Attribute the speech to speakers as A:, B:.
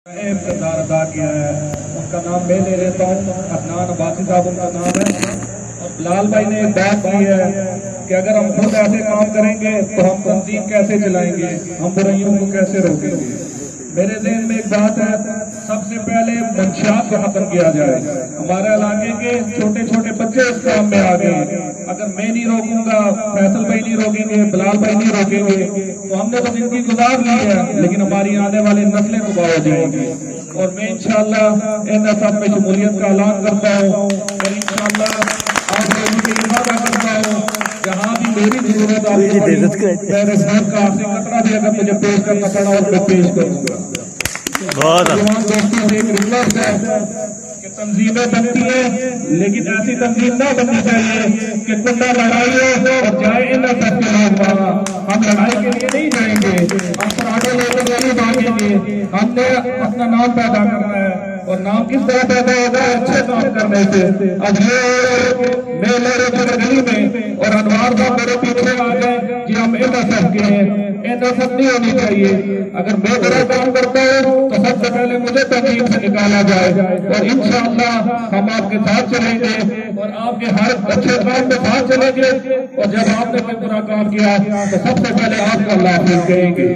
A: کردار ادا کیا ہے، ان کا نام میں لے لیتا ہوں۔ عدنان عباسی صاحب ان کا نام ہے، اور بلال بھائی نے ایک بات کی ہے کہ اگر ہم خود ایسے کام کریں گے تو ہم تنظیم کیسے چلائیں گے، ہم برائیوں کو کیسے روکیں گے۔ میرے ذہن میں ایک بات ہے، سب سے پہلے منشیات کو ختم کیا جائے۔ ہمارے علاقے کے چھوٹے چھوٹے بچے اس کام میں آ گئے، اگر میں نہیں روکوں گا، فیصل بھائی نہیں روکیں گے، بلال بھائی نہیں روکیں گے، تو ہم نے تو زندگی گزار لی ہے، لیکن ہماری آنے والی نسلیں تباہ ہو جائیں گی۔ اور میں انشاءاللہ ان سب میں شمولیت کا اعلان کرتا ہوں، اور انشاءاللہ آپ لوگوں سے یہ وعدہ کرتا ہوں، جہاں بھی میری ضرورت آتی ہے میرے ساتھ کا آخری قطرہ بھی اگر مجھے پیش کرنا پڑا اور میں پیش کروں گا۔ نوجوان دوستوں سے ایک ریکویسٹ ہے کہ تنظیمیں بنتی ہیں، لیکن ایسی تنظیم نہ بننی چاہیے کہ کنڈا لڑائی ہو اور جائے ان سب کے لوگ وہاں۔ ہم لڑائی کے لیے نہیں جائیں گے، ہم پرانے لوگوں کو نہیں مانگیں گے، ہم نے اپنا نام پیدا کرنا ہے، اور نام کس طرح پیدا ہوگا؟ اچھے کام کرنے سے۔ اب یہ میں میرے گلی میں اور انوار صاحب میرے پیچھے آ گئے کہ ہم ان سب کے ہیں، ان سب نہیں ہونی چاہیے۔ اگر میں بڑا کام کرتا ہوں تو سب سے پہلے مجھے تنظیم سے نکالا جائے، اور انشاءاللہ ہم آپ کے ساتھ چلیں گے، اور آپ کے ہر اچھے کام میں ساتھ چلیں گے، اور جب آپ نے کوئی برا کام کیا تو سب سے پہلے آپ کو اللہ حافظ کہیں گے۔